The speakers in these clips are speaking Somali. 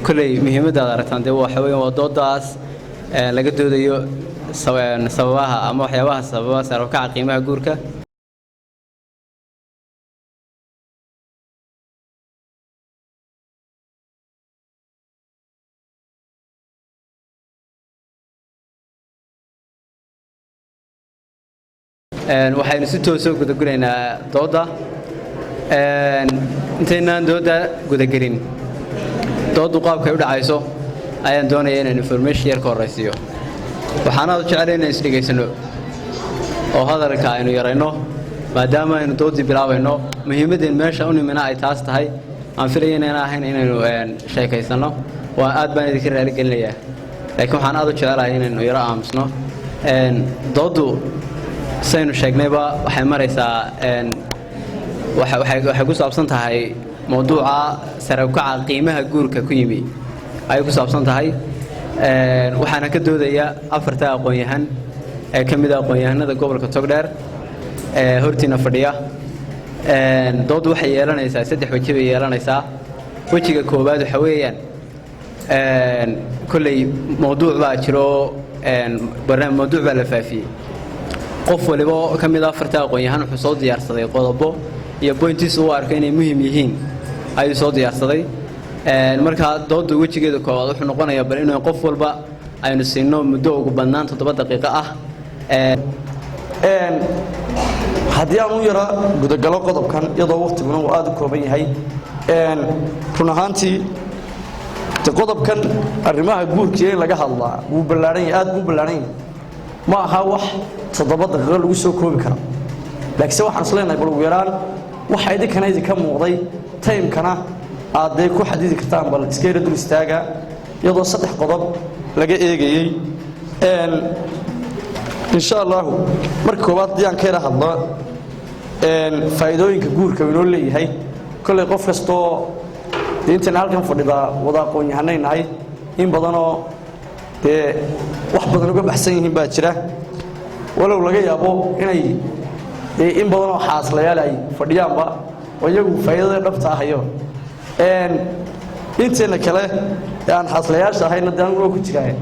كلي مهمة دارتان ده وحوي وضداس لقد دوديو سببها أما حيوها سببها سرقة قيمة جوركا waxaynu si toos ah guda guraynaa dooda intaynaan dooda guda gelin doodu qaabka u dhacayso ayaan doonayaa inaan information yar ka horeysiyo waxaan aad u jecelahay inaan is dhageysano oo hadalka aynu yarayno maadaama aynu doodii bilaabayno muhiimadeen meesha u nimina ay taas tahay aan filayo inaan ahayn inaynu sheekaysano waa aad baan idinka raali gelinayaa laakiin waxaan aad u jecelahay inaynu yara aamusno doodu saynu sheegnayba waxay maraysaa waxay ku saabsan tahay mawduuca sare u kaca qiimaha guurka ku yimi ay ku saabsan tahay waxaana ka doodaya afarta aqoon-yahan ee ka mid ah aqoon-yahanada gobolka Togdheer ee hortiina fadhiya doodu waxay yeelanaysaa saddex waji bay yeelanaysaa wajiga koobaad waxa weeyaan kulli mawduuc baa jiro barnaamij mawduuc baa la faafiyay qof waliba ka mid ah afarta aqoon-yahan wuxuu soo diyaarsaday qodobo iyo points uu arkay inay muhiim yihiin ayuu soo diyaarsaday marka doodu wajigeeda koowaad wuxuu noqonayaa bal inuu qof walba aynu siino muddo ugu badnaan 7 daqiiqo ah haddii aan u yara gudagalo qodobkan iyadoo waqtiguna uu aad u kooban yahay run ahaantii qodobkan arrimaha guurka ee laga hadlaa wuu ballaaran yahay aad buu ballaaran yahay ma aha wax 7 daqiiqo lagu soo koobi karo laakiin waxaan isleenahay bal ugu yaraan waxa idinka muuqday time-kana aad ku xadidi kartaan bal iskeera dul istaaga iyadoo 3 qodob laga eegayay insha Allah marka koobaad diyaan ka yara hadlo faa'iidooyinka guurka inoo leeyahay kulli qof kasto inta halkan fadhida wada aqoon-yahanaynahay in badanoo wax badan uga baxsan yihiin baa jira walow laga yaabo inay in badan oo xaaslayaal ay fadhiyaanba oo iyagu faa'iidada dhabta ahayo inteena kale aan xaaslayaasha ahayna daan ugu ku jiraan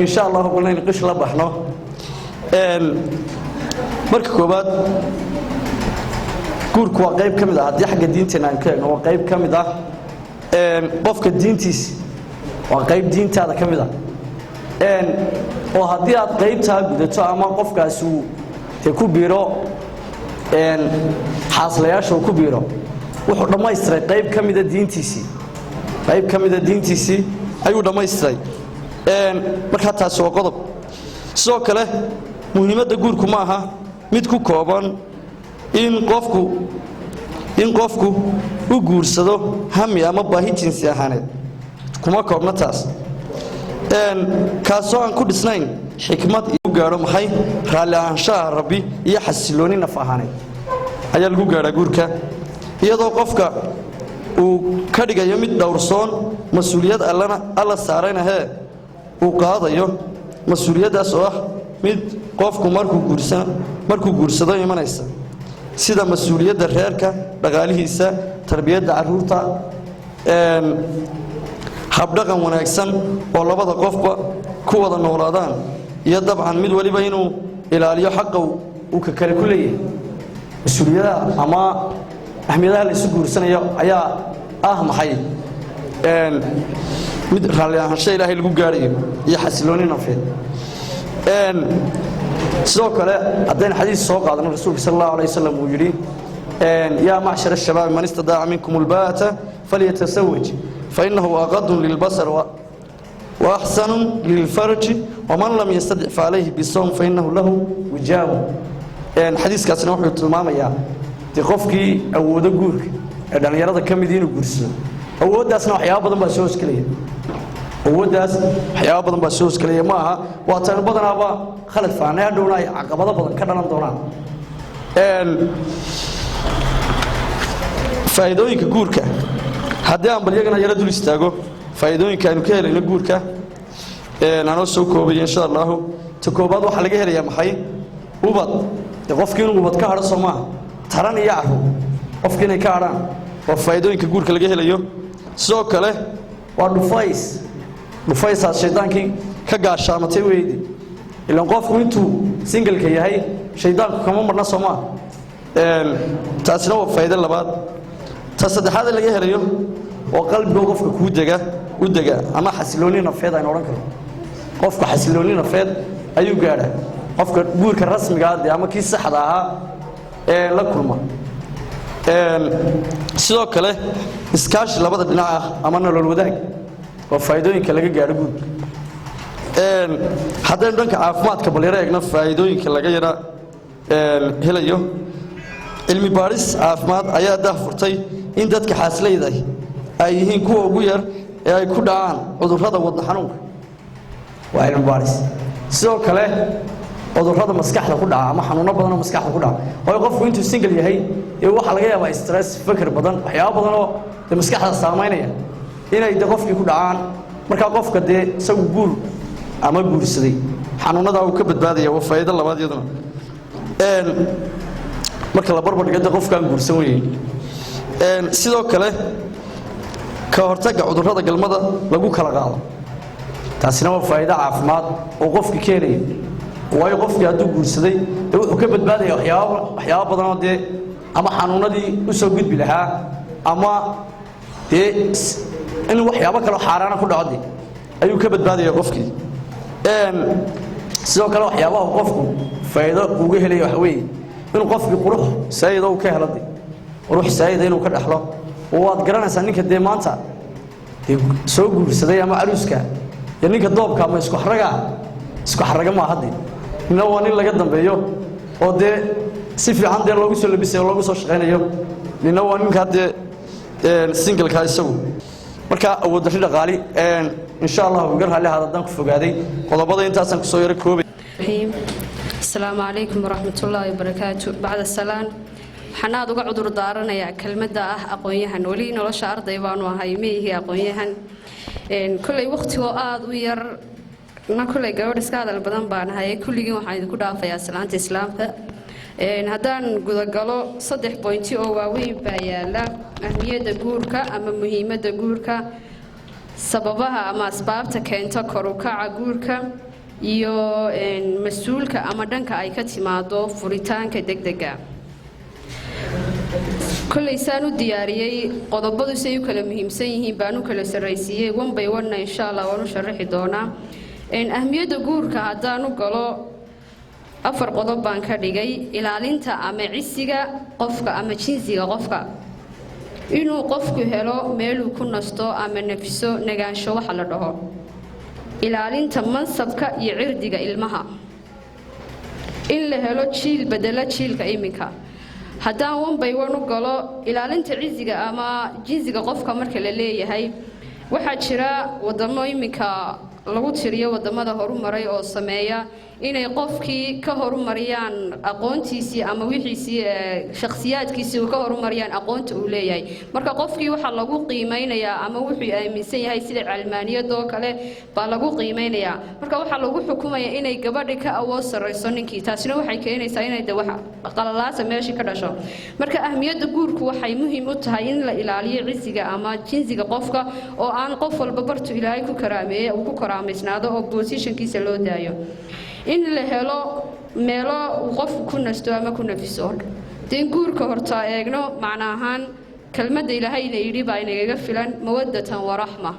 insha Allah qolnayn qish la baxno marka koobaad guurku waa qayb kamid ah hadii xagga diinteena aan ka eegno waa qayb kamid ah qofka diintiisa waa qayb diintaada kamid ah oo haddii aad qaybtaa gudato ama qofkaas uu ku biiro xaaslayaasha ku biiro wuxuu dhammaystiray qayb kamid ah diintiisii ayuu dhammaystiray marka taas waa qodob sidoo kale muhiimadda guurku ma aha mid ku kooban in qofku u guursado hami ama baahi jinsi ahaaneed kuma koobna taas kaasoo aan ku dhisnayn xikmad iyo gaaro maxay raali ahaanshaha rabbi iyo xasilooni naf ahaaneed ayaa lagu gaaraa guurka iyadoo qofka uu ka dhigayo mid dhowrsoon mas'uuliyad alla saarayna uu qaadayo mas'uuliyadaas oo ah mid qofku markuu guursado imanaysa sida mas'uuliyadda reerka dhaqaalihiisa tarbiyadda carruurta habdhaqan wanaagsan oo labada qofba ku wada noolaadaan iyo dabcan mid waliba inuu ilaaliyo xaqqa uu ka kale ku leeyahay mas'uuliyadaha ama ahmiyadaha la isu guursanayo ayaa maxay mid raali ahaansho Ilaahay lagu gaarayo iyo xasilooni nafeed sidoo kale haddaan xadiis soo qaadano rasuulka sallallahu alayhi wasallam uu yiri يا معشر الشباب من استطاع منكم الباءة فليتزوج فإنه أغض للبصر وأحسن للفرج ومن لم يستطع فعليه بالصوم فإنه له وجاء حديث كاسنا وحي tilmaamaya qofkii awoodo guurka ee dhalinyarada kamid inuu guursado awoodaasna waxyaabo badan baa soo iskaleeya ma aha waa tan badanaaba khalad faanay dhowna ay caqabado badan ka dhalan doonaan faa'iidooyinka guurka haddii aan bal iyagana yara dul istaago faa'iidooyinka aynu ka helayno guurka anoo soo koobay insha Allah ta koobaad waxa laga helayaa maxay ubad qofkii inuu ubad ka haro Soomaa taran iyo carruur qofkii inay ka haraan oo faa'iidooyinka guurka laga helayo sidoo kale waa dhufaysaas shaydaankii ka gaashaamatay weeydi ilaan qofku intuu singalka yahay shaydaanku kama marna Soomaa taasina waa faa'iido labaad ta saddexaad laga helayo oo qalbiga qofka ku dega ama xasilooni nafeed ay oran karo qofka xasilooni nafeed ayuu gaaraa qofka guurka rasmiga ah ama kii saxda ah la kulma sidoo kale iskaashi labada dhinac ah ama nolol wadaag oo faa'iidooyinka laga gaaro guud haddaan dhanka caafimaadka bal eegna faa'iidooyinka laga yara helayo cilmi baaris caafimaad ayaa daahfurtay in dadka xaasleyda ay yihiin kuwa ugu yar ee ay ku dhacaan cudurrada wadna xanuunka waa cilmi baaris sidoo kale cudurrada maskaxda ku dhaca ama xanuuno badan oo maskaxda ku dhaca oo qofku intuu single yahay ee waxa laga yaabaa stress fikir badan waxyaabo badan oo maskaxda saameynaya inay qofkii ku dhacaan marka qofka isagu guur ama guursaday xanuunada uu ka badbaadaya waa faa'iido labaad iyaduna marka la barbar dhigo qofkan guursan weeyay sidoo kale ka hortagga cudurrada galmada lagu kala qaado taasina waa faa'iido caafimaad oo qofkii keenay waayo qofkii hadduu guursaday wuxuu ka badbaadaya waxyaabo badan oo ama xanuunadii u soo gudbi lahaa ama in waxyaabo kale xaaraana ku dhacdo ayuu ka badbaadaya qofkii sidoo kale waxyaabaha qofku faa'iido uga helay waxa weeye inuu qofkii qurux saayid oo ka heladay qurux saayid inuu ka dhaxlo oo waad garanaysaa ninka maanta soo guursaday ama aruuska iyo ninka doobka ama isku xaraga ma hadii inna waa nin laga dambeeyo oo si fiican loogu soo labisay oo loogu soo shaqeynayo ninna waa ninka single-ka isagu marka awood dhaqaali insha Allah uga raali hadan ku fogaaday qodobada intaasan ku soo yara koobay السلام عليكم ورحمة الله وبركاته بعد السلام حناد uga cudur daaranaya kelmadda aqoonyahan wali nolosha ardayda baan haymeeyay aqoonyahan kulay waqtiga aad u yar ma kulay gabadh iska hadal badan baan hayay kulligii waxaan idinku dhaafayaa salaanta islaamka haddaan gudagalo 3 point oo waaweyn baa yaala ahmiyadda guurka ama muhiimadda guurka sababaha ama asbaabta keenta kor u kaca guurka iyo mas'uulka ama dhanka ay ka timaado furitaanka degdega kulay saan u diyaariyay qodobadu si ay kala muhiimsan yihiin baan u kala sarreysiyay one by one insha Allah waan u sharaxi doonaa ahmiyadda guurka haddaan u galo 4 qodob baan ka dhigay ilaalinta ama cisiga qofka ama jinsiga qofka inuu qofku helo meel uu ku nasto ama nafiso nagaansho waxa la dhaho ilaalinta mansabka iyo cirdiga ilmaha in la helo jiil bedela jiilka iminka haddaan one by one u galo ilaalinta cisiga ama jinsiga qofka marka la leeyahay waxaa jira wadamo iminka lagu tiriyo wadamada horumaray oo sameeya inay qofkii ka horumariyaan aqoontiisii ama wixiisii shakhsiyaadkiisii ka horumariyaan aqoonta uu leeyahay marka qofkii waxa lagu qiimeynayaa ama wuxuu aaminsan yahay sida cilmaaniyada oo kale baa lagu qiimeynayaa marka waxa lagu xukumayaa inay gabadhi ka awood sareyso ninkii taasina waxay keenaysaa inay wax qalalaasa meesha ka dhasho marka ahmiyadda guurku waxay muhiim u tahay in la ilaaliyo cisiga ama jinsiga qofka oo aan qof walba bartu ilaahay ku karaameeyo uu ku karaamaysnaado oo positionkiisa loo daayo in la helo meelo uu qofku ku nasto ama ku nafiso guurka horta eegno macna ahaan kelmadda ilaahayna yidhi baa inaga filan mawaddatan wa rahma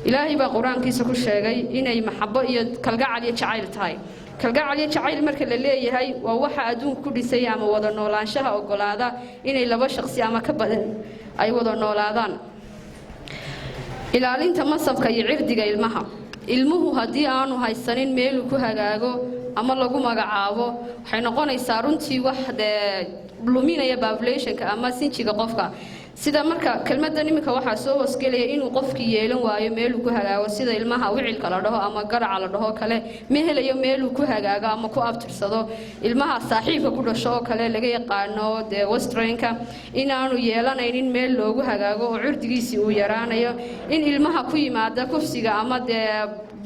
ilaahay baa quraankiisa ku sheegay inay maxabo iyo kalgacal iyo jacayl tahay kalgacal iyo jacayl marka la leeyahay waa waxa adduunka ku dhisay ama wada noolaanshaha ogolaada inay laba shakhsi ama ka badan ay wada noolaadaan ilaalinta masabka iyo cirdiga ilmaha ilmuhu haddii aanu haysanin meel uu ku hagaago ama lagu magacaabo waxay noqonaysaa runtii wax luminaya populationka ama sinjiga qofka sida marka kelmadda nimanka waxa soo wasgelaya inuu qofkii yeelan waayo meel uu ku hagaago sida ilmaha wicilka la dhaho ama garaca la dhaho kale ma helayo meel uu ku hagaago ama ku abtirsado ilmaha saaxiibka ku dhasho oo kale laga yaqaano westernka inaanu yeelanaynin meel loogu hagaago oo cirdigiisii uu yaraanayo in ilmaha ku yimaada kufsiga ama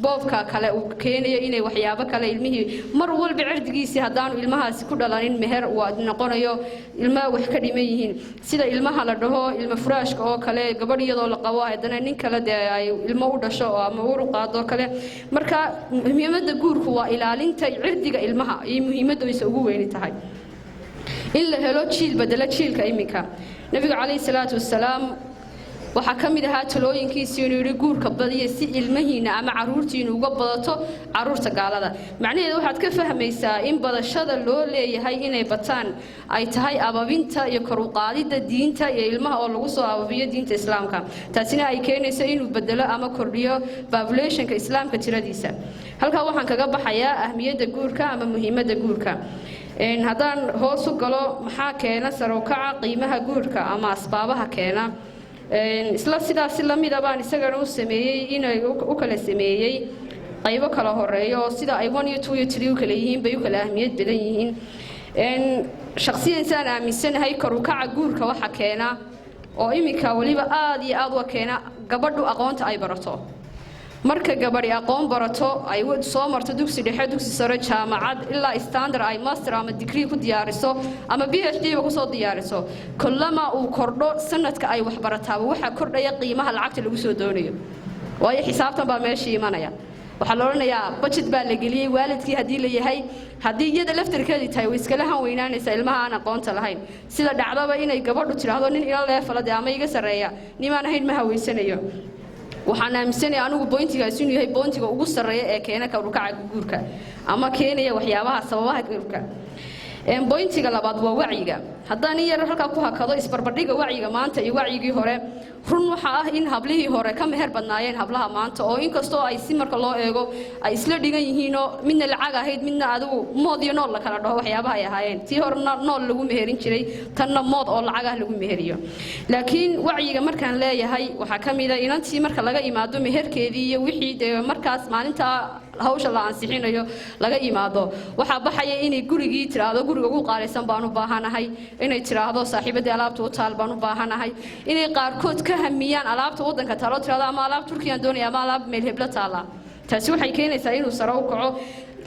boobka kale uu keenayo inay waxyaabo kale ilmihii mar walba cirdigiisa hadaan ilmahaasi ku dhalanin meher waa noqonayo ilmaha wax ka dhiman yihiin sida ilmaha la dhaho ilma furaashka oo kale gabadh iyadoo la qabo haddana nin kale ay ilmo u dhasho ama uu qaado kale marka muhiimadda guurku waa ilaalinta cirdiga ilmaha iyo muhiimadda ay ugu weyn tahay in la helo jiil badala jiilka iminka nabiga kaleey salaatu wassalaam waxa kamid ahaa talooyinkiisii inuu yiri guurka badiya si ilmahiina ama caruurtiina uga badato caruurta gaalada macnaheedu waxaad ka fahmaysaa in badashada loo leeyahay inay bataan ay tahay ababinta iyo kor u qaadida diinta iyo ilmaha oo lagu soo ababiyo diinta islaamka taasina ay keenayso inuu bedelo ama kordhiyo populationka islaamka tiradiisa halka waxaan kaga baxayaa ahmiyadda guurka ama muhiimadda guurka haddaan hoos u galo maxaa keena sare u kaca qiimaha guurka ama asbaabaha keena isla sidaas la mid ah baan isagana u sameeyay inay u kala sameeyay qaybo kala horeeyo sida ay 1 iyo 2 iyo 3 u kala yihiin bay u kala ahmiyad badan yihiin shakhsiyan saan aaminsanahay kor u kaca guurka waxa keena oo imika waliba aad iyo aad u keena gabadhu aqoonta ay barato marka gabadhi aqoon barato ay soo marto dugsi dhexe dugsi sare jaamacad ilaa standard ay master ama degree ku diyaariso ama PhD ku soo diyaariso kullama uu kordho sanadka ay wax barataa waxa kordhaya qiimaha lacagta lagu soo doonayo waayo xisaabtan baa meesha imanaya waxa la oranayaa budget baa la geliyay waalidkii hadii la yahay hadii iyada laftirkeedii tahay way iska lahan weynaanaysa ilmaha aan aqoonta lahayn sida dhacdaba inay gabadhu tiraahdo nin ila leefalada ama iga sareeya nimaan ahayn ma haweysanayo waxaan aaminsanahay anigu pointigaas inuu yahay pointiga ugu sareeya ee keena ka rukaca guurka ama keenaya waxyaabaha sababaha guurka pointiga labaad waa wacyiga haddaan yar halka ku hakado isbarbardhiga wacyiga maanta iyo wacyigii hore run waxa ah in hablihii hore ka meher badnaayeen hablaha maanta oo inkastoo ay si marka loo eego ay isla dhigan yihiin oo midna lacag ahayd midna adigu mood iyo nool la kala dhaho waxyaabaha ay ahaayeen tii hore nool lagu meherin jiray tanna mood oo lacag ah lagu meheriyo laakiin wacyiga markaan leeyahay waxa kamid ah inantii marka laga imaado meherkeedii iyo wixii markaas maalinta hawsha la ansixinayo laga imaado waxa baxaya inay gurigii tiraahdo guriga ugu qaalisan baan u baahanahay inay tiraahdo saaxiibadii alaabta u taal baan u baahanahay inay qaarkood ka hamiyaan alaabta wadanka taalo tiraahdo ama alaab Turkiyan doonaya ama alaab meel hebla taala taasi waxay keenaysaa inuu sare u kaco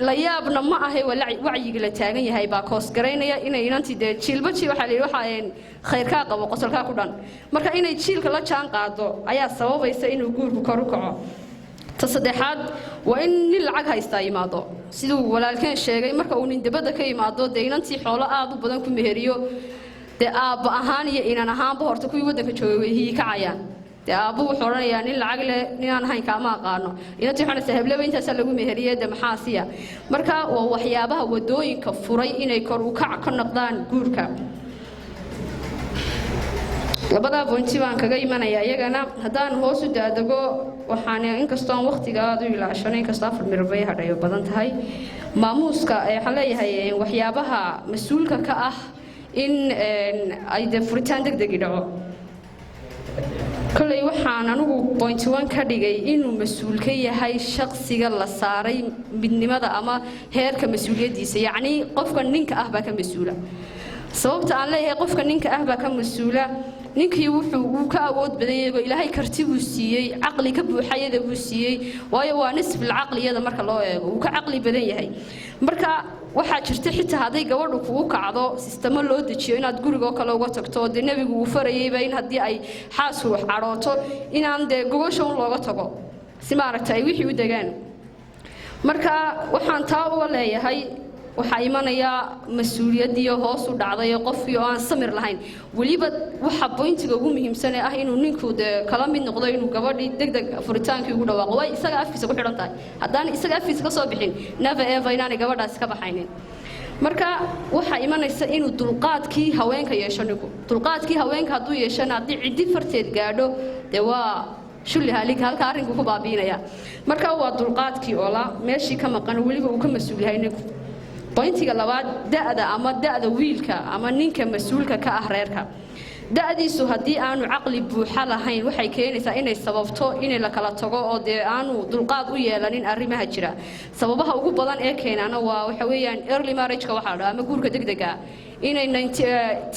la yaabna ma ahay wacyiga la taagan yahay baa koos gareynaya inay inantii jiilba waxa leeyahay waxa khayrka qabo qosolka ku dhan marka inay jiilka la jaan qaado ayaa sababaysa inuu guurku kor u kaco tasaddexaad waa in nin lacag haysta yimaado sidoo walaalkeen sheegay marka uu nin dibadda ka yimaado deynantii xoolo aad u badan ku meheriyo aabba ahaan iyo inan ahaanba horta kuwii wadanka joogay hii kacayaan aabbu wuxuu oranayaa nin lacag leh ninaan ahayn kaama aqaano inantii waxaan sahablaba intaas lagu meheriyay maxaa siya marka waa waxyaabaha wadooyinka furay inay kor u kac ka noqdaan guurka labada pointi baan kaga imanaya iyagana hadaan hoos u daadago waxaan inkastoo waqtiga aad u ilaashanay inkastoo 4 mirbay hadhayo badan tahay maamuuska waxaan leeyahay waxyaabaha mas'uulka ka ah in ay furitaan degdeg dhaco kale waxaan anigu point 1 ka dhigay inuu mas'uul ka yahay shakhsiga la saaray midnimada ama heerka mas'uuliyadiisa yaani qofka ninka ah baa ka mas'uula sababta aan leeyahay qofka ninka ah baa ka mas'uula ninkii wuxuu ka awood badan yahay ilaahay karti buu siiyay aqli ka buuxayada buu siiyay waayo waa nisb aqliyada marka loo eego uu ka aqli badan yahay marka waxa jirta xitaa haday gabadhu kugu kacdo sistema loo dejiyo inaad guriga kale uga tagto oo nabigu uu farayay in hadii ay xaasku wax carooto inaan gogosho looga tago si maaragtay wixii u degaan marka waxaan taa u leeyahay waxa imanaya mas'uuliyadiyo hoos u dhacday qofkii oo aan samir lahayn waliba waxa pointiga ugu muhiimsan ah inuu ninku kala mid noqdo inuu gabadhii degdeg furitaankii ugu dhawaaqo way isaga afkiisa ku xidhan tahay haddaan isaga afkiisa ka soo bixin never ever inaan gabadhaas ka baxaynin marka waxa imanaysa inuu dulqaadkii haweenka yeesho ninku dulqaadkii haweenka hadduu yeesho haddii cidi farteed gaadho waa shulli halik halka arinku ku baabiinaya marka waa dulqaadkii oo la meeshii ka maqan waliba uu ka mas'uul yahay ninku pointiga labaad da'da wiilka ama ninka mas'uulka ka ah reerka da'diisu hadii aanu aqli buuxa lahayn waxay keenaysaa inay sababto in la kala tago oo aanu dulqaad u yeelanin arrimaha jira sababaha ugu badan ee keenana waa waxa weeyaan early marriage ka waxa la dhaho ama guurka degdega inay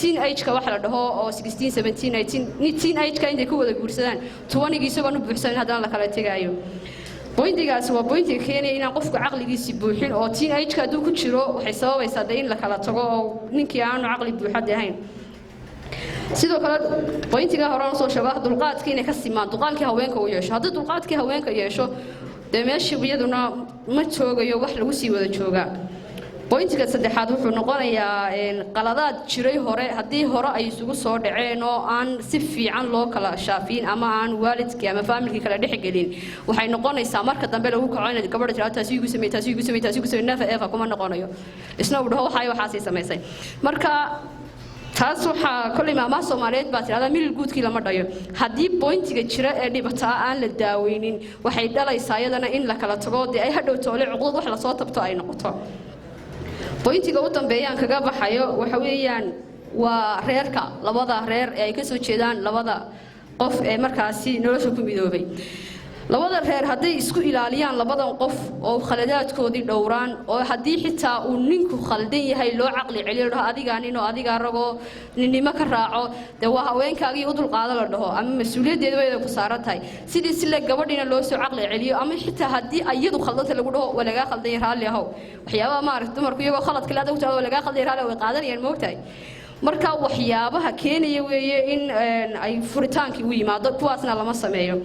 teenage ka waxa la dhaho oo 16 17 18 teenage ka inay ku wada guursadaan 20 isagoo u buuxsan hadaan la kala tagaayo bointigaas waa bointiga keenaya inaan qofku caqligiisa buuxin oo teenage-ka hadduu ku jiro waxay sababaysaa in la kala tago oo ninkii aanu caqli buuxad ahayn sidoo kale bointiga hore aan soo sheego dulqaadkii inay ka simaan dulqaadkii haweenka uu yeesho haddii dulqaadkii haweenka yeesho dee meeshii iyaduna ma joogayo wax lagu sii wada joogaa bointiga saddexaad wuxuu noqonayaa qaladaad jiray hore haddii hore ay isugu soo dhaceen oo aan si fiican loo kala shaafiin ama aan waalidkii ama faamilkii kala dhex gelin waxay noqonaysaa marka dambe lagu kaco inaad gabadha tiraahdo taasi igu samey taasi igu samey taasi igu samey never ever kuma noqonayo isna uu dhaho waxaasay samaysay marka taas waxaa kolay maamaha Soomaaliyeed baa tirada milil guudkii lama dhayo haddii bointiga jira ee dhibata aan la daaweynin waxay dhalaysaa iyadana in la kala tago dee ay hadhow toole cuqdad wax la soo tabto ay noqoto bointiga u dambeeyaan kaga baxayo waxa weeyaan waa reerka labada reer ee ay ka soo jeedaan labada qof ee markaasi nolosha ku midoobay labada reer hadday isku ilaaliyaan labadan qof oo khaladaadkoodii dhowraan oo haddii xitaa uu ninku khaldan yahay loo caqli celiyo dhaho adigaa nin oo adigaa ragoo ninnimo ka raaco dee waa haweenkaagii u dulqaado la dhaho ama mas-uuliyaddeeda wayda ku saaran tahay sidii si le gabadhiina loo soo caqli celiyo ama xitaa haddii iyadu khaldanta lagu dhaho waa lagaa khaldan yahay raalli ahow waxyaabaha maaragta dumarku iyagoo khaladka le adag waa lagaa khaldan yahay raalli way qaadanayaan moogtahay marka waxyaabaha keenaya weeye in ay furitaankii u yimaado kuwaasna lama sameeyo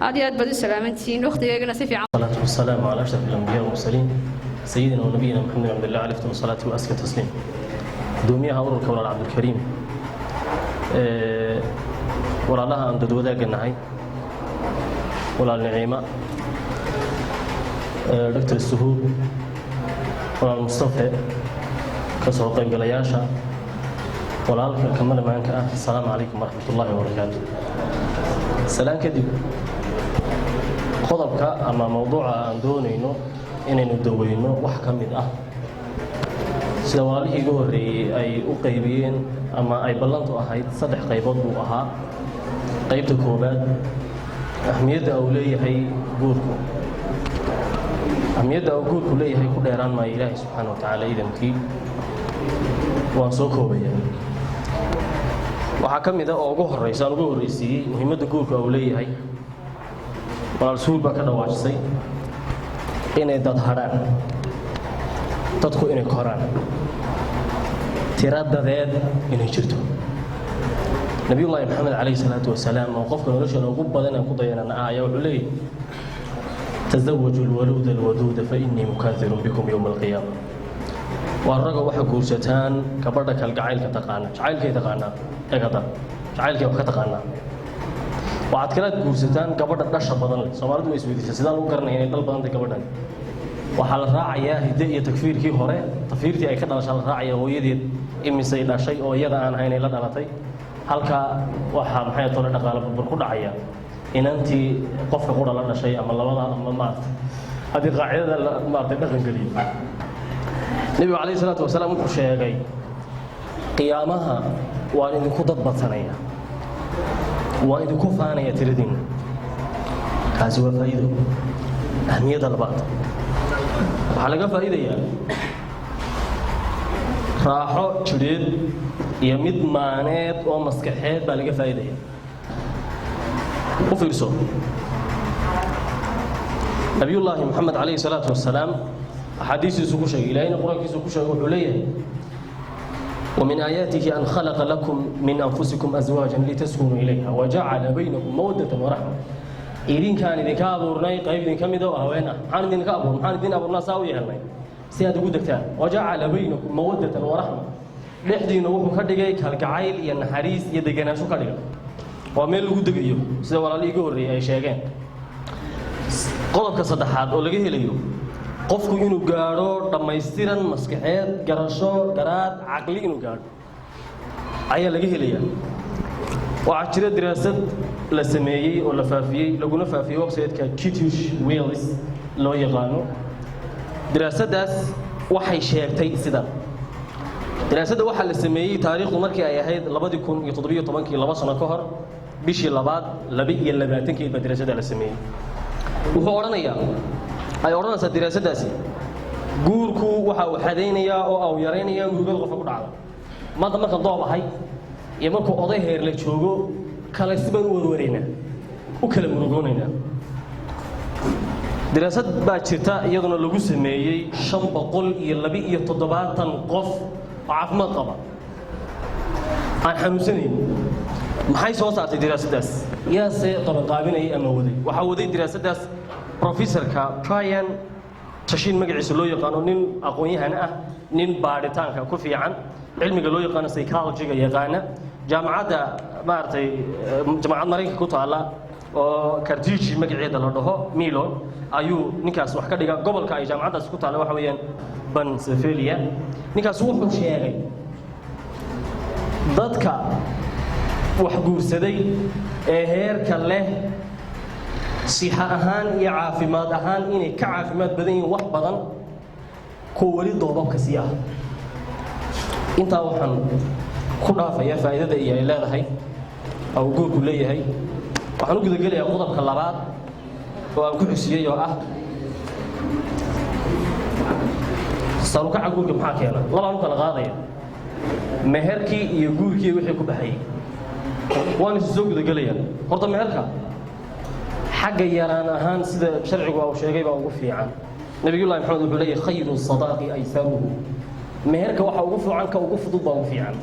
aad iyo aad baad u salaamantihiin waqtigeegana si fiican والصلاة والسلام على أشرف الأنبياء والمرسلين سيدنا ونبينا محمد عبد الله عليه الصلاة وأزكى التسليم دوميها أورك ولا عبد الكريم ولا لها أن تدودا جناحي ولا النعيمة دكتور السهول ولا المصطفى كسر طيب الياشا ولا كمل معك السلام عليكم ورحمة الله وبركاته سلام كدب qodobka ama mawduuca aan doonayno inaynu daweyno wax ka mid ah sida walaalihii ugu horeeyay ay u qaybiyeen ama ay ballantu ahayd saddex qaybood buu ahaa qaybta koobaad ahmiyadda uu leeyahay guurku ahmiyadda uu guurku leeyahay ku dheeraan maayo ilaahay subxaanahu wa tacaala idankii waan soo koobayaa waxaa ka mid ah oo ugu horeysa aan ugu horeysiiyey muhiimadda guurka uu leeyahay والرسول بكرة واجسي إن دad هران dadku inay koraan tiraadadeed inay jirto nabiyullaahi maxamed calayhi salaatu wasalaam oo qofka nolosha ugu badan ku dayanana ayaa wuxuu leeyahay tazawwaju alwaluda alwaduda fa inni mukathirun bikum yawm alqiyamah waraga waxa guursataan gabadha kalgacaylka taqaana jacaylkay taqaana egada jacaylkay wax ka taqaana waxaad kala guursataan gabadha dhasha badan leh Soomaalidu way isweydiisay sidaan u garanay inay dal badan tahay gabadhan waxa la raacayaa hidde iyo takfiirkii hore takfiirtii ay ka dhalashay la raacayaa hooyadeed imisay dhashay oo iyada aan haynay la dhalatay halka waxa maxay toona dhaqaale burbur ku dhacaya inantii qofka qura la dhashay ama labada ama maad hadii qaacidada maad dhaqan galiyo nabiga calayhi salaatu wasalaam wuxuu sheegay qiyaamaha waa idinku dad badsanaya waa idinku faanaya tiradin kaasi waa faa'iido ahmiyada labaad waxaa laga faa'iidayaa raaxo jireed iyo mid maaneed oo maskaxeed baa laga faa'iidaya u fiirso nabiyullaahi maxamed calayhi salaatu wasalaam axaadiisiisu ku sheegay ilaahayna qur-aankiisu ku sheegay wuxuu leeyahay ومن آياته أن خلق لكم من أنفسكم أزواجا لتسكنوا إليها وجعل بينكم مودة ورحمة إذن كان إذن كابورنا قيب إذن كم يدوها وين حان إذن كابور حان إذن أبورنا ساوي هالناي سيادة قدكتان وجعل بينكم مودة ورحمة لحدين وحو كدغاي كالكعيل يا نحريس يا دغناشو كدغا وميل قدغيو سيده walaalii igu horeeyay ay sheegeen qodobka saddexaad oo laga helayo qofku inuu gaaro dhameystiran maskaxeed garasho garaad aqli inuu gaaro ayaa laga helayaa waxa jira daraasad la sameeyay oo la faafiyay laguna faafiyay website-ka British Wales loo yaqaano daraasadaas waxay sheegtay sida daraasada waxa la sameeyay taariikhdu markii ay ahayd 2017 laba sano ka hor bishii labaad 22 baa daraasada la sameeyay wuxuu oranayaa ay oranaysaa daraasadaasi guurku waxa uu xadeynaya oo uu yareynaya murugada qofka ku dhacda maanta marka doobahay iyo markuu oday heer la joogo kala siban warwareena u kala murugoonayna daraasad baa jirta iyaduna lagu sameeyey 572 qof oo caafimaad qaba aan xanuunsanayn maxay soo saartay daraasadaas yaase qabanqaabinayay ama waday waxaa waday daraasadaas professorka Brian tashiin magaciisa loo yaqaano nin aqoon-yahan ah nin baaritaanka ku fiican cilmiga loo yaqaano psychology-ga yaqaana jaamacadda maartay jaamacad Mareykanka ku taala oo Carnegie magaceeda la dhaho Mellon ayuu ninkaas wax ka dhiga gobolka ay jaamacadaas ku taala waxa weeyaan Pennsylvania ninkaas wuxuu sheegay dadka wax guursaday ee heerka leh sixa ahaan iyo caafimaad ahaan inay ka caafimaad badan yihiin wax badan ku wali doobabka si ah inta waxaan ku dhaafaya faa'iidada ay leedahay oo guurku leeyahay waxaan u gudagalayaa qodobka labaad oo aan ku xusiyay oo ah saruka guurka maxaa keena labaan kala qaadaya meherkii iyo guurkii wixii ku baxay waan soo gudagalayaa horta meherka xagga yaraan ahaan sida sharcigu uu sheegay baa ugu fiican nabiyullaahi maxamed wuxuu leeyahay khayru sadaaqi aysaruhu meherka waxa ugu fiican ka ugu fudud baa ugu fiican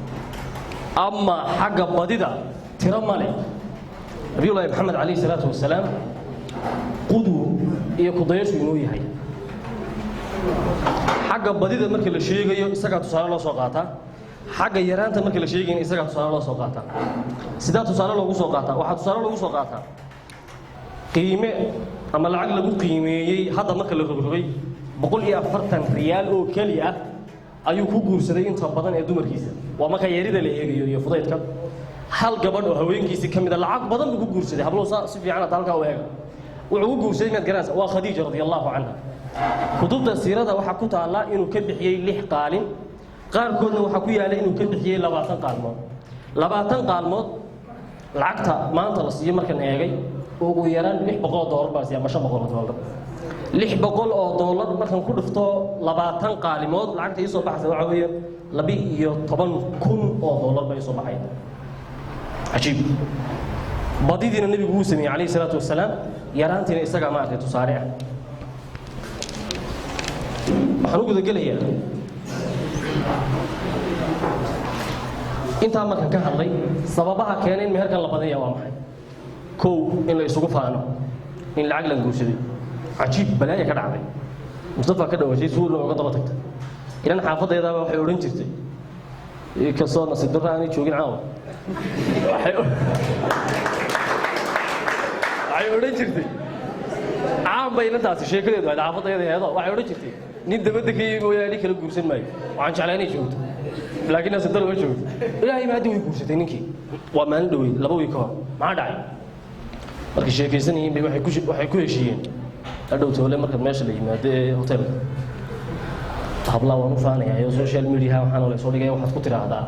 ama xagga badida tira male nabiyullaahi maxamed calayhi salaatu wasalaam qudu iyo kudayashu inuu yahay xagga badida marka la sheegayo isaga tusaale loo soo qaataa xagga yaraanta marka la sheegayo isaga tusaale loo soo qaataa sida tusaale loogu soo qaataa waxa tusaale loogu soo qaataa qiime ama lacag lagu qiimeeyay hadda marka la rogrogay 140 riyaal oo kaliya ayuu ku guursaday inta badan ee dumarkiisa waa marka yarida la eegayo iyo fudaydka hal gabadh oo haweenkiisa kamid ah lacag badan ku guursaday hablo si fiican dalka u eega wuxuu guursaday mid garanaysa waa Khadiija radiyallahu anha kutubta siirada waxa ku taala inuu ka bixiyay 6 qaalin qaarkoodna waxa ku yaala inuu ka bixiyay 20 qaalmood 20 qaalmood lacagta maanta la siiyo markan eegay ugu yaraan $600 baa ama $500 $600 markan ku dhifto 20 qaalimood lacagta ay soo baxday waxa weeye $12,000 bay soo baxay ajiib badidina nabigu uu sameeyay calayhi salaatu wasalaam yaraantina isaga ma arkay tusaale ah waxaan ugu gudagalayaa inta markan ka hadlay sababaha keenay in meherkan la badaya waa maxay kow in la isugu faano in lacag la guursaday ajiib balaaya ka dhacday mustafa ka dhawashay suul oo daba tagtay ilan xaafadeeda waxay oran jirtay ka soo nasiib darro aan joogin caawa waxay oran jirtay caan bayna taasi sheekadeedu ay xaafadeeda heedo waxay oran jirtay nin dabada ka yimid oo kala guursan maayo waxaan jeclaa inay joogto laakiin nasiib darro ma joogto ilaahay ma hadii way guursatay ninkii waa maalin dhaweey 2 wiil ka hor maxaa dhacay markii sheekaysanayeen bay waxay ku heshiiyeen hadhow toole marka meesha la yimaado ee hotelka habla waan u faanayaa iyo social media waxaan la soo dhigay waxaad ku tiraahdaa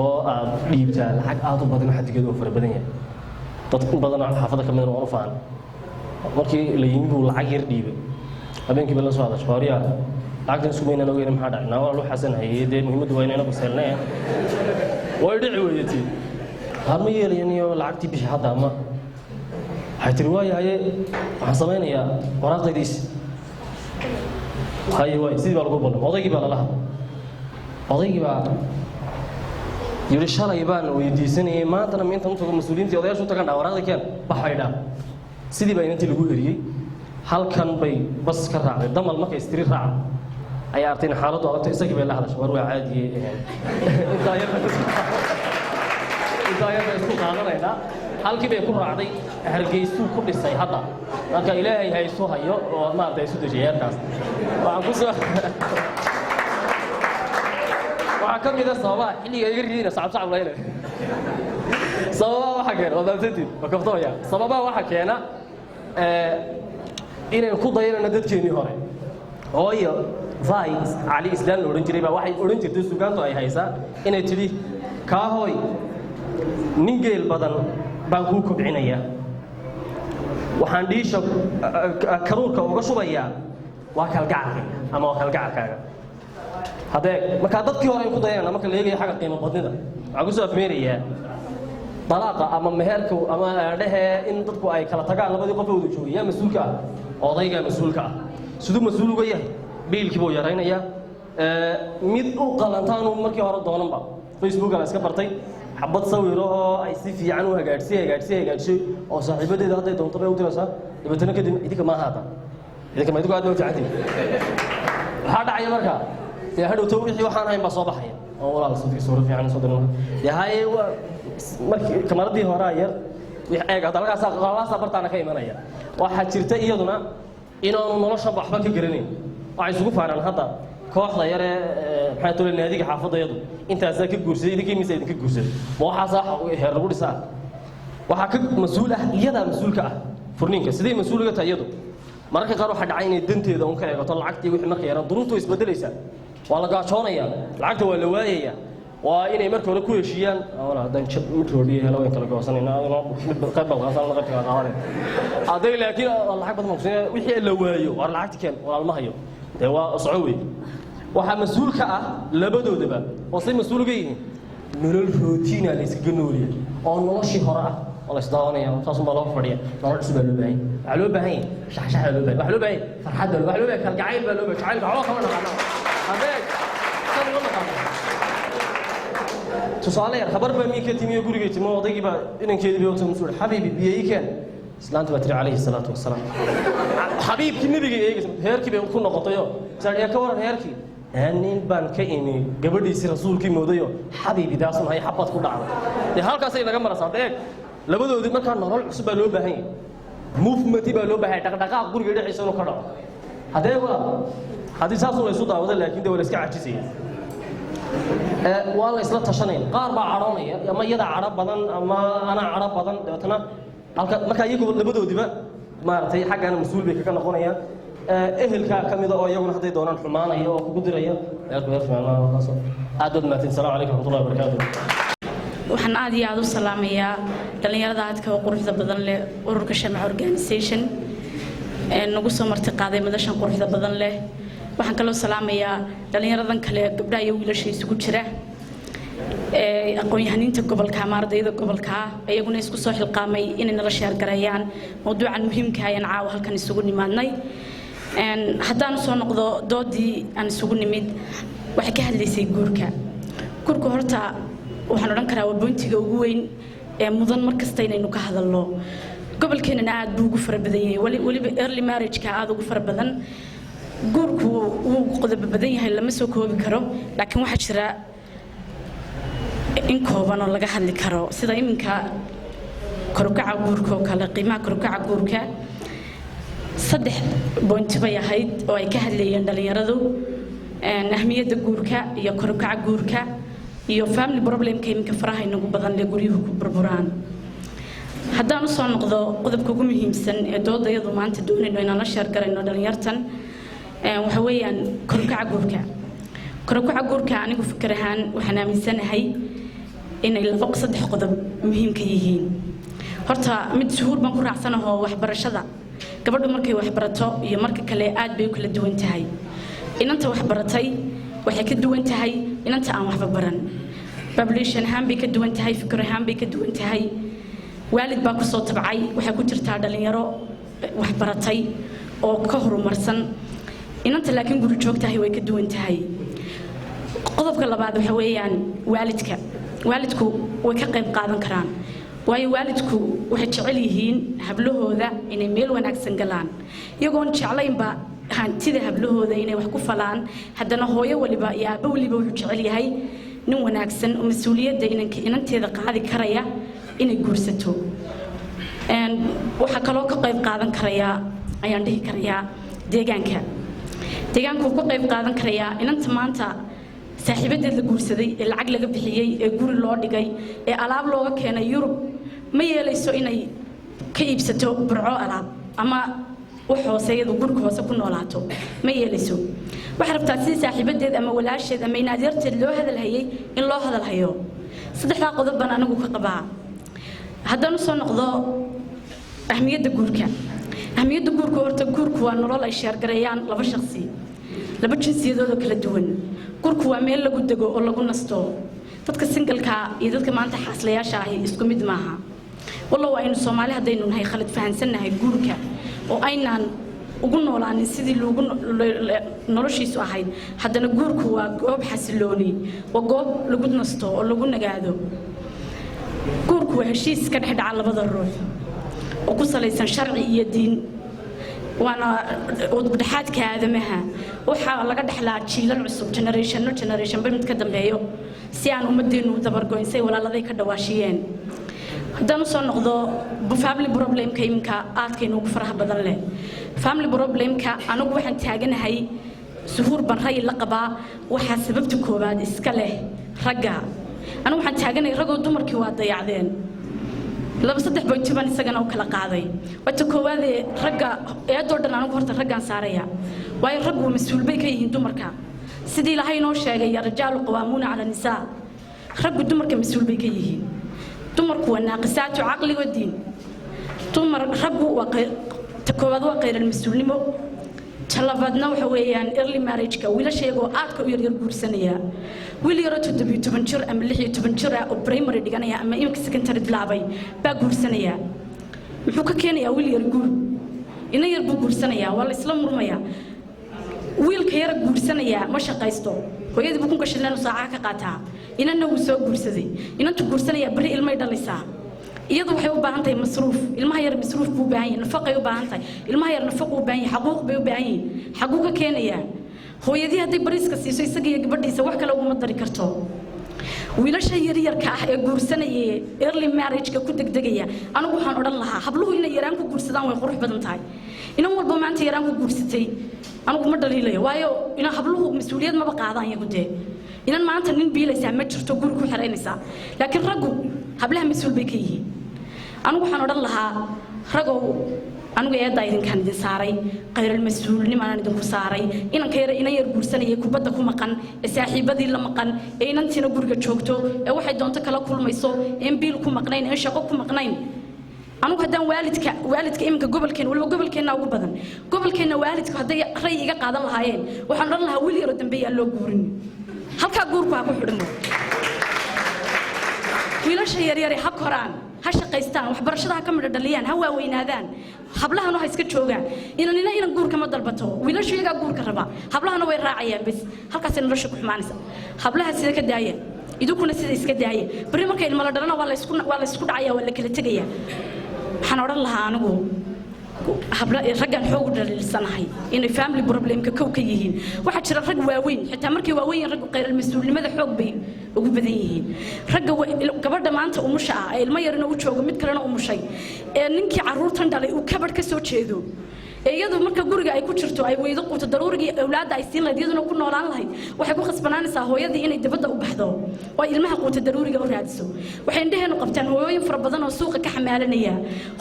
oo aad dhiibtaa lacag aad u badan xadigeedu oo fara badan yahay dad badan xaafada kamid ah waan u faan markii la yimid uu lacag yar dhiibay habeenkii baa la soo hadashay qooriya lacagtan isku meynana ogeyn maxaa dhacay naa waa xasan hay'adee muhiimadu waa inayna ku seelnaa way dhici weeytii harma yeelayniyo lacagtii bixi hadda ama waxay tiri waayahay waxaan samaynayaa waraaqdiis hay way sidii baa lagu ballan odaygii baa la lahaa odaygii baa yiri shalay baan weydiisanayay maantana inta inta mas'uuliyiinta odayaashu tagan waraaqda keen baxayda sidii baa intii lagu eriyay halkan bay bas ka raacday damal markay istiri raac ay arteen xaaladdu aad isagii bay la hadashay war waa caadi inta yar isku qaadanayna halkii bay ku raacday hargeysu ku dhisay hadda marka ilaahay hayso hayo oo ma arday isu dajiyarkaas waxaan ku soo waxa kamid ah sababa xilliga iga riidina sacab leeyahay sababa waxa keen oo dadtid wakaftoya sababa waxa keena inay ku dayana dadkeenii hore hooyo vice ali islaan oran jiray baa waxay oran jirtay suugaantu ay haysaa inay tiri ka hooy nin geel badan baan ku kobcinaya waxaan dhiisha karuurka uga shubaya waa kalgacalka ama waa kalgacalkaaga hadee marka dadkii hore ay ku dayana marka la eegayo xaga qiimo badnida waxa ku soo afmeeraya talaaqa ama meherka ama dhahe in dadku ay kala tagaan labadii qof oo wada joogay yaa mas'uulka odayga mas'uulka ah sidoo mas'uul uga yahay biilkii buu yaraynaya mid u qalantaan uu markii hore doonanba Facebook la iska bartay xabad sawiro oo ay si fiican u hagaajisay oo saaxiibadeeda hadday doonto bay u diraysaa dibatana kadib idinka ma ahaadan idinka ma idinku aad u fiicantiin waxa dhacaya markaa ee hadhowto wixii waxaan ahayn baa soo baxaya oo walaal sawir fiican soo diray yahay markii kamaradii hore ayar wix eeg halkaas bartaana ka imanaya waxa jirta iyaduna inaanu nolosha waxba ka garanayn waxay isugu faanaan hadda kooxda yar ee maxay tole naadiga xaafadayadu intaas ka guursaday idinkii mise idinka guursaday ma waxa sax heer lagu dhisaa waxa ka mas'uul ah iyada mas'uulka ah furniinka sidee mas'uulka tahay iyadu marka qaar waxa dhacay inay danteeda uun ka eegato lacagtii wixii markay yaraan duruuftu isbedelaysa waa la gaajoonaya lacagta waa la waayaya waa inay marka hore ku heshiiyaan wala dan chip mitroodi helo in kala goosanayna qayb balqaasan la qabta qaadan aday laakiin lacag badan ma wixii la waayo war lacagti keen walaalma hayo waa socowey waxa mas'uulka ah labadoodaba oo si mas'uul uga yihiin nolol routine la iska nooliya oo noloshii hore ah oo la isdaawanaya taas ma loo fadhiya nolol cusub loo baahan shaxshax loo baahan farxad loo baahan kalgacayl loo baahan jacaylka waxa kama naqaan adeeg san loo naqaan tusaale yar khabar baa mii ka timiyo guriga timo odaygii baa inankeedii baa mas'uul habibi biyay keen islaanta batri alayhi salatu wassalam habibki nabiga eegay heerkii bay ku noqotayo saariya ka waran heerkii aanin baan ka imi gabadhiisi rasuulkii moodayo habibi daasan hay xabad ku dhacday halkaas ay naga maraysaa deeg labadoodii marka nolol cusub baa loo baahan yahay movement baa loo baahan dhaqdhaqaaq guriga dhexdiisa inuu ka dhaco hadeewa hadii saas uu isu daawado laakiin dawlad iska caajisay waa la isla tashanay qaar baa caroonaya ama iyada carab badan ama ana carab badan deetana halka marka iyagu labadoodiba maartay xaqana mas'uul bay ka noqonayaan ehelka kamida oo iyaguna haday doonaan xumaanaya oo kugu diraya aad maatin salaamu alaykum warahmatullahi wabarakatuh waxaan aad iyo aad u salaamayaa dhalinyarada aadka quruxda badan leh ururka Shamac Organization nagu soo marti qaaday madashan quruxda badan leh waxaan kaloo salaamayaa dhalinyaradan kale gabdhaha iyo wiilasha isugu jira aqoon-yahaninta gobolka ama ardayda gobolka ayaguna isku soo xilqaamay inay nala sheer gareeyaan mawduucan muhiimka ah ee caawa halkan isugu nimaadnay haddaan soo noqdo doodii aan isugu nimid waxay ka hadlaysay guurka horta waxaan oran karaa waa boontiga ugu weyn ee mudan markasta inaynu ka hadalno gobolkeenana aad buu ugu farabadan yahay waliba early marriage-ka aad ugu farabadan guurku wuu qodob badan yahay lama soo koobi karo laakiin waxa jira in kooban oo laga hadli karo sida iminka korukaca guurka oo kale qiimaha korukaca guurka 3 point bay ahayd oo ay ka hadlayeen dhalinyaradu ahmiyada guurka iyo korukaca guurka iyo family problem ka iminka faraha inagu badan le guriyuhu ku burburaan haddaan soo noqdo qodobka ugu muhiimsan ee doodayadu maanta doonayno inaan la sheer garayno dhalinyartan waxa weeyaan korukaca guurka anigu fikir ahaan waxaan aaminsanahay inay 3 qodob muhiim ka yihiin horta mid suhuur baan ku raacsanahay waxbarashada gabadhu markay wax barato iyo marka kale aad bay kala duwan tahay inanta wax baratay waxay ka duwan tahay inanta aan waxba baran population ahaan bay ka duwan tahay fikir ahaan bay ka duwan tahay waalid baa ku soo tabcay waxay ku jirtaa dhalinyaro wax baratay oo ka horumarsan inanta laakiin guri joogtahay way ka duwan tahay qodobka labaad waxa weeyaan waalidku way ka qayb qaadan karaan waayo waalidku waxay jecel yihiin hablahooda inay meel wanaagsan galaan iyagoon jeclaynba hantida hablahooda inay wax ku falaan haddana hooyo waliba iyo aabbo waliba wuxuu jecel yahay nin wanaagsan oo mas'uuliyadda inanteeda qaadi karaya inay guursato waxa kaloo ka qayb qaadan karaya ayaan dhihi karayaa deegaanku ka qayb qaadan karaya inanta maanta saaxiibadeed la guursaday ee lacag laga bixiyay ee guri loo dhigay ee alaab looga keenay Yurub ma yeelayso inay ka iibsato burco alaab ama wax hooseeyadu gurka hoose ku noolaato ma yeelayso waxa rabtaa si saaxiibadeed ama walaasheed ama inaadeerteed loo hadalhayay in loo hadalhayo 3 qodob baan anigu ka qabaa haddaan soo noqdo ahmiyada guurka horta guurku waa nolol ay sheer gareeyaan 2 shakhsi 2 jinsiyadood kala duwan gurku waa meel lagu dago oo lagu nasto dadka single-ka iyo dadka maanta xaaslayaasha ah isku mid maaha wallow aynu Soomaali hadaynu nahay khalad fahansanahay guurka oo aynaan ugu noolaanin sidii loogu noloshiisu ahayd haddana guurku waa goob xasilooni waa goob lagu nasto oo lagu nagaado guurku waa heshiis ka dhex dhaca labada ruux oo ku salaysan sharci iyo diin waana udubdhaxaadka aadamaha waxaa laga dhexlaa jiilal cusub generation ba mid ka dambeeyo si aan ummadeennu u dabargoyn say walaaladay ka dhawaashiyeen haddaan usoo noqdo family problemka iminka aadkaynu ugu faraha badan leh family problemka anigu waxaan taaganahay suhuur ban ray la qabaa waxaa sababta koowaad iska leh ragga anigu waxaan taaganahay ragoo dumarkii waa dayacdeen laba saddex boytiban isagana u kala qaaday wata koowaad ee ragga eedoo dhan anigu horta raggaan saaraya waayo raggu mas-uul bay ka yihiin dumarka sidii ilaahay inoo sheegay arrijaalu qawaamuuna cala nisaa raggu dumarka mas-uul bay ka yihiin dumarku waa naaqisaatu caqli wa diin raggu waa ta koowaad waa qayral mas-uulnimo talabaadna waxa weeyaan early marriage-ka wiilashayagoo aadka u yaryar guursanaya wiil yaroo 17 jir ama 16 jir ah oo primary dhiganaya ama imika secondary bilaabay baa guursanaya muxuu ka keenayaa wiil yar guur ina yar buu guursanaya waa la isla murmaya wiilka yar guursanaya ma shaqaysto hooyadii buu ku gashanaan saaca ka qaataa inana uu soo guursaday inantu guursanaya bari ilmay dhalaysaa iyadu waxay u baahan tahay masruuf ilmaha yar masruuf buu baahan yahay nafaqay u baahan tahay ilmaha yar nafaqo u baahan yahay xaquuq bay u baahan yihiin xaquu ka keenaya hooyadii hadday bariiska siiso isaga iyo gabadhiisa wax kale uguma dari karto wiilasha yaryarka ah ee guursanaya early marriage-ka ku degdegaya anigu waxaan odhan lahaa habluhu inay yaraan ku guursadaan way qurux badan tahay inan walba maanta yaraan ku guursatay anigu ma dhaliilayo waayo ina habluhu mas-uuliyad maba qaadaan iyagu dee inan maanta nin biilaysaa ma jirto guri ku xiraynaysaa laakiin raggu hablaha mas-uul bay ka yihiin anigu waxaan odhan lahaa ragow anigu eeddaa idinkaan idin saaray qayral mas-uulnimaan idinku saaray inanka yara inan yar guursanaya kubadda ku maqan ee saaxiibadii la maqan ee inantiina guriga joogto ee waxay doonto kala kulmayso een biil ku maqnayn een shaqo ku maqnayn anigu haddaan waalidka iminka gobolkeena waliba gobolkeenna ugu badan gobolkeenna waalidku hadday ray iga qaadan lahaayeen waxaan odhan lahaa wiil yaroo dambe yaa loo guurin halkaa guurku ha ku xidhmo wiilasha yaryare ha koraan ha shaqaystaan waxbarashada ha ka midho dhaliyaan ha waaweynaadaan hablahana ha iska joogaan inan guurka ma dalbato wiilashu iyagaa guurka raba hablahana way raacayaan bas halkaasay nolosha ku xumaanaysa hablaha sida ka daaya idinkuna sida iska daaya bari markay ilmo la dhalana waa la isku dhacaya waa la kala tegaya waxaan odhan lahaa anigu raggan xoog u dhaliilsanahay inay family problemka kow ka yihiin waxaa jira rag waaweyn xitaa markay waaweyn raggu qayral mas-uulnimada xoog bay ugu badan yihiin ragga gabadha maanta umusha ah ee ilmo yarina u joogo mid kalena umushay ee ninkii carruurtan dhalay uu kabadh ka soo jeedo ee iyadu marka guriga ay ku jirto ay weydo quuto daruurigii awlaadda ay siin lahayd iyaduna ku noolaan lahayd waxay ku khasbanaanaysaa hooyadii inay dibadda u baxdo oo ilmaha quuto daruuriga u raadiso waxay indhaheenu qabtaan hooyooyin fara badan oo suuqa ka xamaalanaya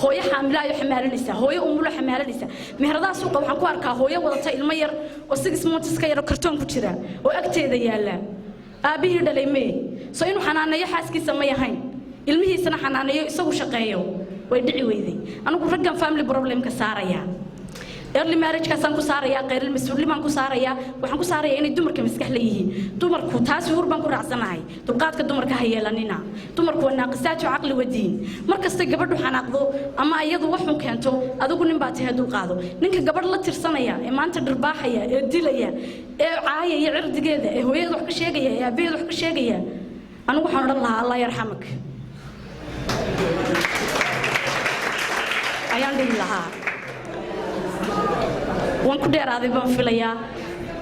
hooyo xaamila ayo xamaalanaysa hooyo umulo xamaalanaysa meheradaha suuqa waxaan ku arkaa hooyo wadata ilmo yar oo 6 months ka yar oo kartoon ku jira oo agteeda yaala aabihii dhalay mee soo inuu xanaaneeyo xaaskiisa ma yahayn ilmihiisana xanaaneeyo isagu shaqeeyo way dhici weyday anigu raggan family problemka saaraya early marriage-kaasaan ku saarayaa qayral mas-uulnimaan ku saarayaa waxaan ku saarayaa inay dumarka maskax leeyihiin dumarku taasi hur baan ku raacsanahay dulqaadka dumarka ha yeelanina dumarku waa naaqisaatu caqli wa diin markastay gabadhu xanaaqdo ama iyadu waxun keento adigu nin baa tahay dulqaado ninka gabadh la tirsanaya ee maanta dhirbaaxaya ee dilaya ee caayaya cirdigeeda ee hooyada wax ka sheegaya ee aabaheeda wax ka sheegaya anigu waxaan odhan lahaa allah yarxamak ayaan dhihi lahaa waan ku dheeraaday baan filayaa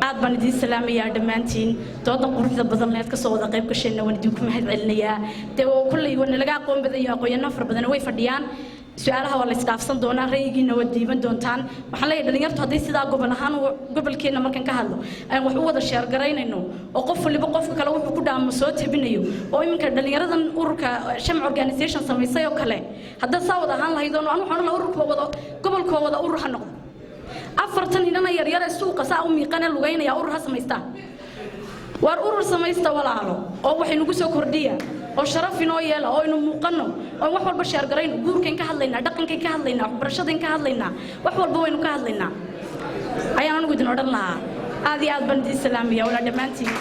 aad baan idiin salaamayaa dhammaantiin dooda quruxda badan leed ka soo wada qayb gashayna waan idinku mahad celinayaa dee kulley waa nalaga aqoon badayo aqoonyahano fara badan way fadhiyaan su'aalaha waa la isdhaafsan doonaa rayigiina waa diiban doontaan waxaan leeyahay dhalinyartu hadday sidaa gobol ahaan gobolkeenna markaan ka hadlo aan wax u wada sheergaraynayno oo qof waliba qofka kale wuxuu ku dhaamo soo tabinayo oo iminka dhalinyaradan ururka sham organisation samaysay oo kale haddaad saa wada ahaan lahayd oo anu waxaan la ururka wada gobolkoo wada urur ha noqdo afartan inana yaryar ee suuqa saa u miiqanee lugaynaya urur ha samaystaan waar urur samaysta walaalo oo waxay nagu soo kordhiya oo sharaf inoo yeela oo aynu muuqanno oo wax walba sheergarayno guurkayn ka hadlaynaa dhaqankayn ka hadlaynaa waxbarashadayn ka hadlaynaa wax walba waynu ka hadlaynaa ayaan anigu idin odhan lahaa aad iyo aad baan idiin salaamaya walaa dhammaantiin